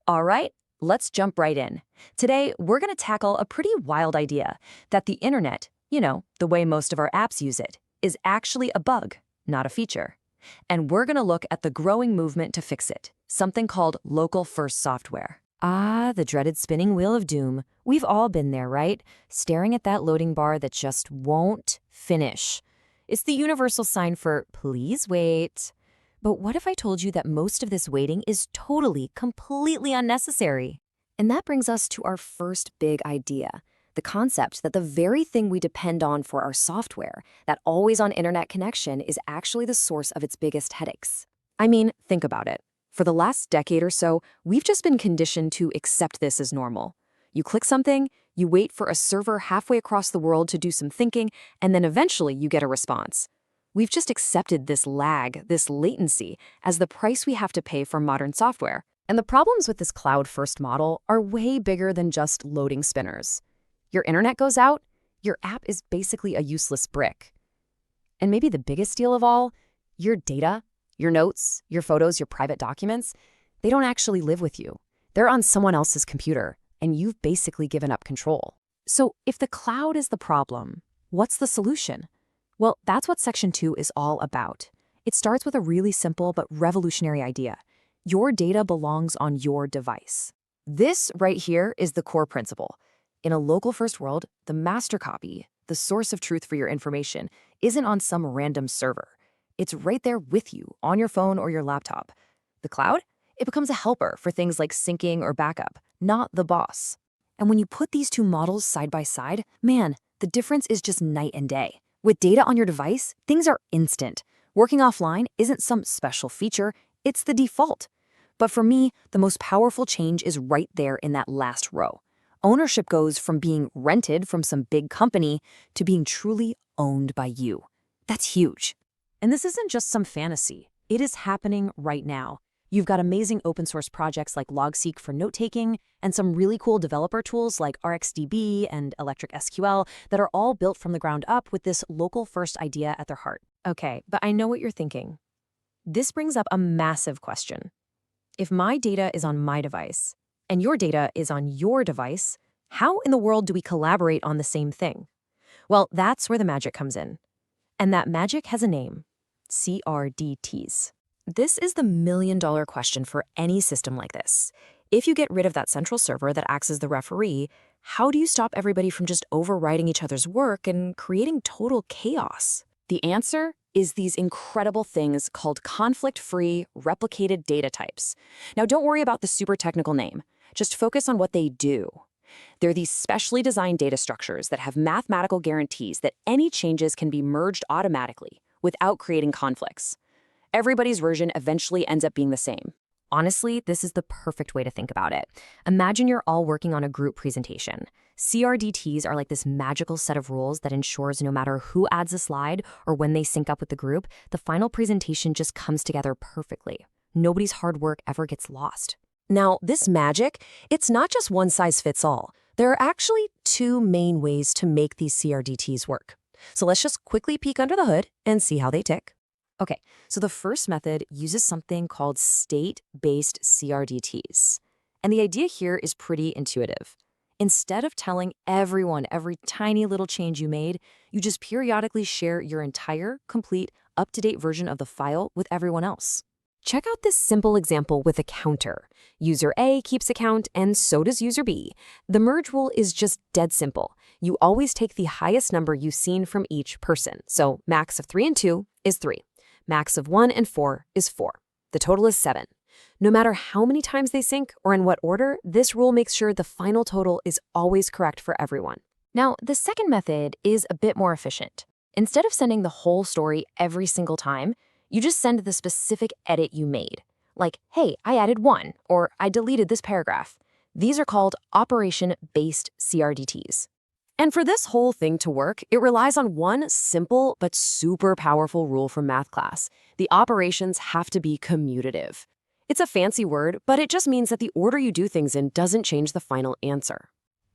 All right, let's jump right in. Today, we're going to tackle a pretty wild idea that the internet, the way most of our apps use it, is actually a bug, not a feature. And we're going to look at the growing movement to fix it, something called local first software. Ah, the dreaded spinning wheel of doom. We've all been there, right? Staring at that loading bar that just won't finish. It's the universal sign for, please wait. But what if I told you that most of this waiting is totally, completely unnecessary? And that brings us to our first big idea, the concept that the very thing we depend on for our software, that always-on internet connection, is actually the source of its biggest headaches. I mean, think about it. For the last decade or so, we've just been conditioned to accept this as normal. You click something, you wait for a server halfway across the world to do some thinking, and then eventually you get a response. We've just accepted this lag, this latency, as the price we have to pay for modern software. And the problems with this cloud-first model are way bigger than just loading spinners. Your internet goes out, your app is basically a useless brick. And maybe the biggest deal of all, your data, your notes, your photos, your private documents, they don't actually live with you. They're on someone else's computer, and you've basically given up control. So if the cloud is the problem, what's the solution? Well, that's what Section 2 is all about. It starts with a really simple but revolutionary idea. Your data belongs on your device. This right here is the core principle. In a local-first world, the master copy, the source of truth for your information, isn't on some random server. It's right there with you, on your phone or your laptop. The cloud? It becomes a helper for things like syncing or backup, not the boss. And when you put these two models side by side, man, the difference is just night and day. With data on your device, things are instant. Working offline isn't some special feature, it's the default. But for me, the most powerful change is right there in that last row. Ownership goes from being rented from some big company to being truly owned by you. That's huge. And this isn't just some fantasy. It is happening right now. You've got amazing open source projects like Logseq for note-taking and some really cool developer tools like RxDB and Electric SQL that are all built from the ground up with this local-first idea at their heart. Okay, but I know what you're thinking. This brings up a massive question. If my data is on my device and your data is on your device, how in the world do we collaborate on the same thing? Well, that's where the magic comes in. And that magic has a name: CRDTs. This is the million-dollar question for any system like this. If you get rid of that central server that acts as the referee, how do you stop everybody from just overriding each other's work and creating total chaos? The answer is these incredible things called conflict-free replicated data types. Now, don't worry about the super technical name. Just focus on what they do. They're these specially designed data structures that have mathematical guarantees that any changes can be merged automatically without creating conflicts. Everybody's version eventually ends up being the same. Honestly, this is the perfect way to think about it. Imagine you're all working on a group presentation. CRDTs are like this magical set of rules that ensures no matter who adds a slide or when they sync up with the group, the final presentation just comes together perfectly. Nobody's hard work ever gets lost. Now, this magic, it's not just one size fits all. There are actually two main ways to make these CRDTs work. So let's just quickly peek under the hood and see how they tick. Okay, so the first method uses something called state-based CRDTs. And the idea here is pretty intuitive. Instead of telling everyone every tiny little change you made, you just periodically share your entire, complete, up-to-date version of the file with everyone else. Check out this simple example with a counter. User A keeps a count, and so does user B. The merge rule is just dead simple. You always take the highest number you've seen from each person. So max of 3 and 2 is 3. Max of 1 and 4 is 4. The total is 7. No matter how many times they sync or in what order, this rule makes sure the final total is always correct for everyone. Now, the second method is a bit more efficient. Instead of sending the whole story every single time, you just send the specific edit you made. Like, hey, I added 1, or I deleted this paragraph. These are called operation-based CRDTs. And for this whole thing to work, it relies on one simple but super powerful rule from math class. The operations have to be commutative. It's a fancy word, but it just means that the order you do things in doesn't change the final answer.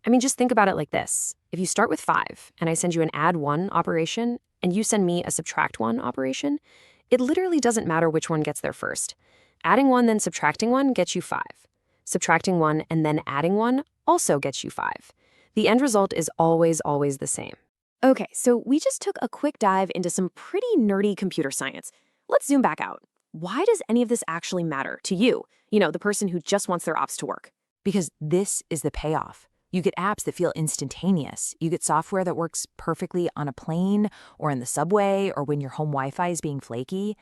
I mean, just think about it like this. If you start with 5, and I send you an add 1 operation, and you send me a subtract 1 operation, it literally doesn't matter which one gets there first. Adding 1 then subtracting 1 gets you 5. Subtracting 1 and then adding 1 also gets you 5. The end result is always the same. Okay, so we just took a quick dive into some pretty nerdy computer science. Let's zoom back out. Why does any of this actually matter to you? You know, the person who just wants their ops to work. Because this is the payoff. You get apps that feel instantaneous. You get software that works perfectly on a plane or in the subway or when your home Wi-Fi is being flaky.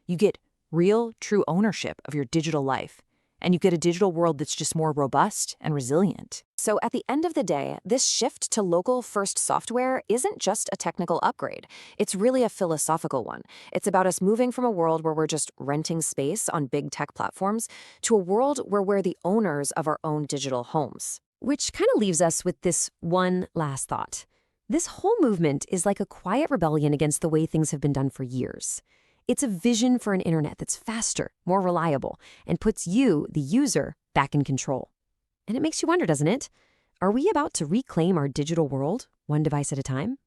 You get real, true ownership of your digital life. And you get a digital world that's just more robust and resilient. So at the end of the day, this shift to local-first software isn't just a technical upgrade. It's really a philosophical one. It's about us moving from a world where we're just renting space on big tech platforms to a world where we're the owners of our own digital homes. Which kind of leaves us with this one last thought. This whole movement is like a quiet rebellion against the way things have been done for years. It's a vision for an internet that's faster, more reliable, and puts you, the user, back in control. And it makes you wonder, doesn't it? Are we about to reclaim our digital world, one device at a time?